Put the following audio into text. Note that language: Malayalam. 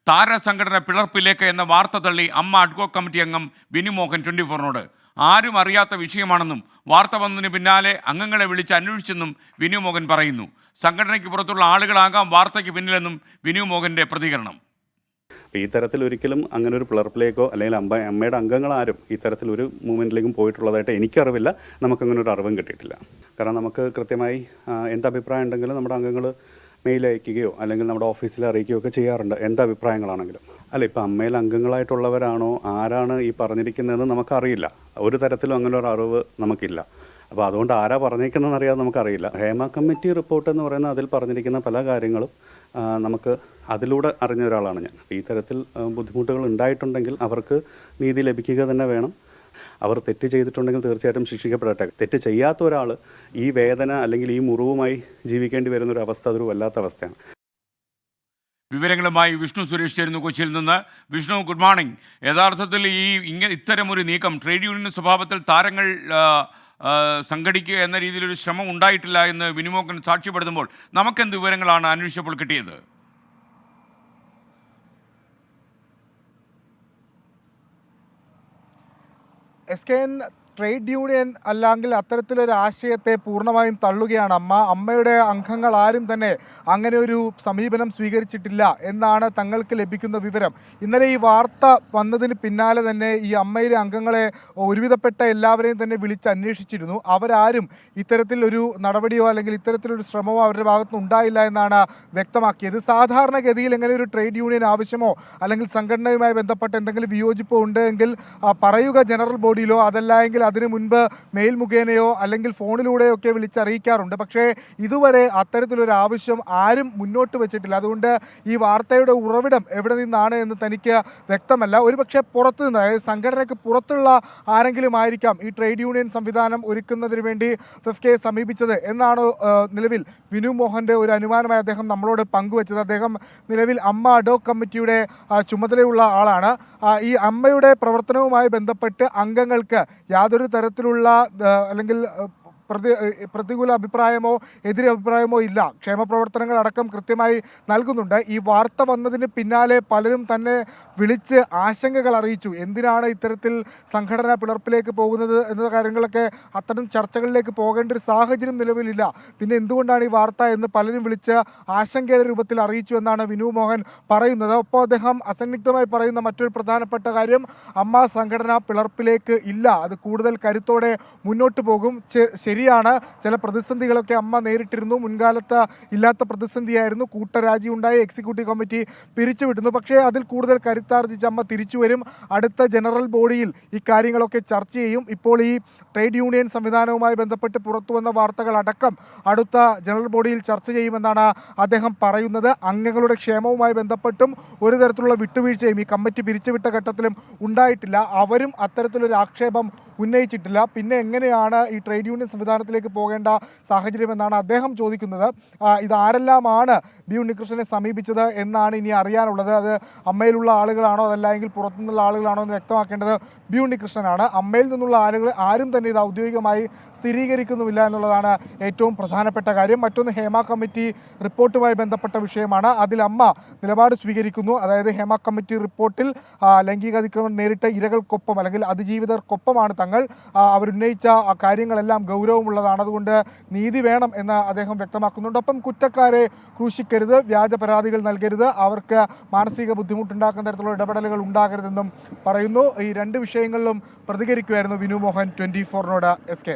താരസംഘടന പിളർപ്പിലേക്ക് എന്ന വാർത്ത തള്ളി അമ്മ അഡ്കോ കമ്മിറ്റി അംഗം വിനു മോഹൻ 24നോട്. ആരും അറിയാത്ത വിഷയമാണെന്നും വാർത്ത വന്നതിന് പിന്നാലെ അംഗങ്ങളെ വിളിച്ച് അന്വേഷിച്ചെന്നും വിനു മോഹൻ പറയുന്നു. സംഘടനയ്ക്ക് പുറത്തുള്ള ആളുകളാകാം വാർത്തയ്ക്ക് പിന്നിലെന്നും വിനു മോഹന്റെ പ്രതികരണം. ഈ തരത്തിൽ ഒരിക്കലും അങ്ങനെ ഒരു പിളർപ്പിലേക്കോ അല്ലെങ്കിൽ അമ്മയുടെ അംഗങ്ങളാരും ഈ തരത്തിൽ ഒരു മൂവ്മെൻറ്റിലേക്കും പോയിട്ടുള്ളതായിട്ട് എനിക്കറിവില്ല. നമുക്കങ്ങനെ ഒരു അറിവും കിട്ടിയിട്ടില്ല. കാരണം നമുക്ക് കൃത്യമായി എന്ത് അഭിപ്രായം ഉണ്ടെങ്കിലും നമ്മുടെ അംഗങ്ങൾ മെയിൽ അയക്കുകയോ അല്ലെങ്കിൽ നമ്മുടെ ഓഫീസിൽ അറിയിക്കുകയോ ഒക്കെ ചെയ്യാറുണ്ട്, എന്ത് അഭിപ്രായങ്ങളാണെങ്കിലും. അല്ല, ഇപ്പം അമ്മയിൽ അംഗങ്ങളായിട്ടുള്ളവരാണോ ആരാണ് ഈ പറഞ്ഞിരിക്കുന്നതെന്ന് നമുക്കറിയില്ല. ഒരു തരത്തിലും അങ്ങനെ ഒരു അറിവ് നമുക്കില്ല. അപ്പോൾ അതുകൊണ്ട് ആരാ പറഞ്ഞേക്കുന്നതെന്ന് അറിയാതെ നമുക്കറിയില്ല. ഹേമ കമ്മിറ്റി റിപ്പോർട്ട് എന്ന് പറയുന്ന അതിൽ പറഞ്ഞിരിക്കുന്ന പല കാര്യങ്ങളും നമുക്ക് അതിലൂടെ അറിഞ്ഞ ഒരാളാണ് ഞാൻ. ഈ തരത്തിൽ ബുദ്ധിമുട്ടുകൾ ഉണ്ടായിട്ടുണ്ടെങ്കിൽ അവർക്ക് നീതി ലഭിക്കുക തന്നെ വേണം. അവർ തെറ്റ് ചെയ്തിട്ടുണ്ടെങ്കിൽ തീർച്ചയായിട്ടും ശിക്ഷിക്കപ്പെടട്ടെ. തെറ്റ് ചെയ്യാത്ത ഒരാൾ ഈ വേദന അല്ലെങ്കിൽ ഈ മുറിവുമായി ജീവിക്കേണ്ടി വരുന്നൊരു അവസ്ഥ അതൊരു വല്ലാത്ത അവസ്ഥയാണ്. വിവരങ്ങളുമായി വിഷ്ണു സുരേഷ് ചേരുന്നു കൊച്ചിയിൽ നിന്ന്. Vishnu, good morning. യഥാർത്ഥത്തിൽ ഇത്തരമൊരു നീക്കം ട്രേഡ് യൂണിയൻ സ്വഭാവത്തിൽ താരങ്ങൾ സംഘടിക്കുക എന്ന രീതിയിലൊരു ശ്രമം ഉണ്ടായിട്ടില്ല എന്ന് വിനുമോഹൻ സാക്ഷ്യപ്പെടുത്തുമ്പോൾ നമുക്കെന്ത് വിവരങ്ങളാണ് അന്വേഷിച്ചപ്പോൾ കിട്ടിയത്? SKN ട്രേഡ് യൂണിയൻ അല്ലെങ്കിൽ അത്തരത്തിലൊരു ആശയത്തെ പൂർണ്ണമായും തള്ളുകയാണ് അമ്മയുടെ അംഗങ്ങൾ ആരും തന്നെ അങ്ങനെ ഒരു സമീപനം സ്വീകരിച്ചിട്ടില്ല എന്നാണ് തങ്ങൾക്ക് ലഭിക്കുന്ന വിവരം. ഇന്നലെ ഈ വാർത്ത വന്നതിന് പിന്നാലെ തന്നെ ഈ അമ്മയിലെ അംഗങ്ങളെ ഒരുവിധപ്പെട്ട എല്ലാവരെയും തന്നെ വിളിച്ച് അന്വേഷിച്ചിരുന്നു. അവരാരും ഇത്തരത്തിലൊരു നടപടിയോ അല്ലെങ്കിൽ ഇത്തരത്തിലൊരു ശ്രമമോ അവരുടെ ഭാഗത്തുനിന്ന് ഉണ്ടായില്ല എന്നാണ് വ്യക്തമാക്കിയത്. സാധാരണഗതിയിൽ എങ്ങനെ ഒരു ട്രേഡ് യൂണിയൻ ആവശ്യമോ അല്ലെങ്കിൽ സംഘടനയുമായി ബന്ധപ്പെട്ട എന്തെങ്കിലും വിയോജിപ്പോ ഉണ്ടെങ്കിൽ പറയുക ജനറൽ ബോഡിയിലോ, അതല്ലെങ്കിൽ അതിനു മുൻപ് മെയിൽ മുഖേനയോ അല്ലെങ്കിൽ ഫോണിലൂടെയോ ഒക്കെ വിളിച്ചറിയിക്കാറുണ്ട്. പക്ഷേ ഇതുവരെ അത്തരത്തിലൊരു ആവശ്യം ആരും മുന്നോട്ട് വെച്ചിട്ടില്ല. അതുകൊണ്ട് ഈ വാർത്തയുടെ ഉറവിടം എവിടെ നിന്നാണ് എന്ന് തനിക്ക് വ്യക്തമല്ല. ഒരുപക്ഷെ പുറത്തുനിന്ന്, അതായത് സംഘടനയ്ക്ക് പുറത്തുള്ള ആരെങ്കിലും ആയിരിക്കാം ഈ ട്രേഡ് യൂണിയൻ സംവിധാനം ഒരുക്കുന്നതിന് വേണ്ടി FIFKയെ സമീപിച്ചത് എന്നാണ് നിലവിൽ വിനു മോഹന്റെ ഒരു അനുമാനമായി അദ്ദേഹം നമ്മളോട് പങ്കുവച്ചത്. അദ്ദേഹം നിലവിൽ അമ്മ അഡ്കോ കമ്മിറ്റിയുടെ ചുമതലയുള്ള ആളാണ്. ഈ അമ്മയുടെ പ്രവർത്തനവുമായി ബന്ധപ്പെട്ട് അംഗങ്ങൾക്ക് യാതൊരു തരത്തിലുള്ള അല്ലെങ്കിൽ പ്രതികൂല അഭിപ്രായമോ എതിരെ അഭിപ്രായമോ ഇല്ല. ക്ഷേമപ്രവർത്തനങ്ങൾ അടക്കം കൃത്യമായി നൽകുന്നുണ്ട്. ഈ വാർത്ത വന്നതിന് പിന്നാലെ പലരും തന്നെ വിളിച്ച് ആശങ്കകൾ അറിയിച്ചു. എന്തിനാണ് ഇത്തരത്തിൽ സംഘടന പിളർപ്പിലേക്ക് പോകുന്നത് എന്ന കാര്യങ്ങളൊക്കെ, അത്തരം ചർച്ചകളിലേക്ക് പോകേണ്ട ഒരു സാഹചര്യം നിലവിലില്ല. പിന്നെ എന്തുകൊണ്ടാണ് ഈ വാർത്ത എന്ന് പലരും വിളിച്ച് ആശങ്കയുടെ രൂപത്തിൽ അറിയിച്ചു എന്നാണ് വിനു മോഹൻ പറയുന്നത്. ഒപ്പം അദ്ദേഹം അസന്നിഗ്ധമായി പറയുന്ന മറ്റൊരു പ്രധാനപ്പെട്ട കാര്യം, അമ്മ സംഘടന പിളർപ്പിലേക്ക് ഇല്ല, അത് കൂടുതൽ കരുത്തോടെ മുന്നോട്ട് പോകും. ശരിയാണ്, ചില പ്രതിസന്ധികളൊക്കെ അമ്മ നേരിട്ടിരുന്നു. മുൻകാലത്ത് ഇല്ലാത്ത പ്രതിസന്ധിയായിരുന്നു. കൂട്ടരാജി ഉണ്ടായി, എക്സിക്യൂട്ടീവ് കമ്മിറ്റി പിരിച്ചുവിടുന്നു. പക്ഷേ അതിൽ കൂടുതൽ കരുത്താർജിച്ച് അമ്മ തിരിച്ചു വരും. അടുത്ത ജനറൽ ബോഡിയിൽ ഈ കാര്യങ്ങളൊക്കെ ചർച്ച ചെയ്യും. ഇപ്പോൾ ഈ ട്രേഡ് യൂണിയൻ സംവിധാനവുമായി ബന്ധപ്പെട്ട് പുറത്തു വന്ന വാർത്തകൾ അടക്കം അടുത്ത ജനറൽ ബോഡിയിൽ ചർച്ച ചെയ്യുമെന്നാണ് അദ്ദേഹം പറയുന്നത്. അംഗങ്ങളുടെ ക്ഷേമവുമായി ബന്ധപ്പെട്ടും ഒരു തരത്തിലുള്ള വിട്ടുവീഴ്ചയും ഈ കമ്മിറ്റി പിരിച്ചുവിട്ട ഘട്ടത്തിലും ഉണ്ടായിട്ടില്ല. അവരും അത്തരത്തിലൊരു ആക്ഷേപം ഉന്നയിച്ചിട്ടില്ല. പിന്നെ എങ്ങനെയാണ് ഈ ട്രേഡ് യൂണിയൻ സംവിധാനത്തിലേക്ക് പോകേണ്ട സാഹചര്യം എന്നാണ് അദ്ദേഹം ചോദിക്കുന്നത്. ഇതാരെല്ലാമാണ് ബി ഉണ്ണികൃഷ്ണനെ സമീപിച്ചത് എന്നാണ് ഇനി അറിയാനുള്ളത്. അത് അമ്മയിലുള്ള ആളുകളാണോ അതല്ലെങ്കിൽ പുറത്തുനിന്നുള്ള ആളുകളാണോ എന്ന് വ്യക്തമാക്കേണ്ടത് ബി ഉണ്ണികൃഷ്ണനാണ്. അമ്മയിൽ നിന്നുള്ള ആളുകൾ ആരും തന്നെ ഇത് ഔദ്യോഗികമായി സ്ഥിരീകരിക്കുന്നുമില്ല എന്നുള്ളതാണ് ഏറ്റവും പ്രധാനപ്പെട്ട കാര്യം. മറ്റൊന്ന് ഹേമ കമ്മിറ്റി റിപ്പോർട്ടുമായി ബന്ധപ്പെട്ട വിഷയമാണ്. അതിൽ അമ്മ നിലപാട് സ്വീകരിക്കുന്നു. അതായത് ഹേമ കമ്മിറ്റി റിപ്പോർട്ടിൽ ലൈംഗിക അതിക്രമം നേരിട്ട ഇരകൾക്കൊപ്പം അല്ലെങ്കിൽ അതിജീവിതർക്കൊപ്പമാണ് തങ്ങൾ. അവരുന്നയിച്ച കാര്യങ്ങളെല്ലാം ഗൗരവമുള്ളതാണ്, അതുകൊണ്ട് നീതി വേണം എന്ന് അദ്ദേഹം വ്യക്തമാക്കുന്നുണ്ട്. ഒപ്പം കുറ്റക്കാരെ ക്രൂശിക്കരുത്, വ്യാജ പരാതികൾ നൽകരുത്, അവർക്ക് മാനസിക ബുദ്ധിമുട്ടുണ്ടാക്കുന്ന തരത്തിലുള്ള ഇടപെടലുകൾ ഉണ്ടാകരുതെന്നും പറയുന്നു. ഈ രണ്ട് വിഷയങ്ങളിലും പ്രതികരിക്കുമായിരുന്നു വിനു മോഹൻ 24നോട്. SK.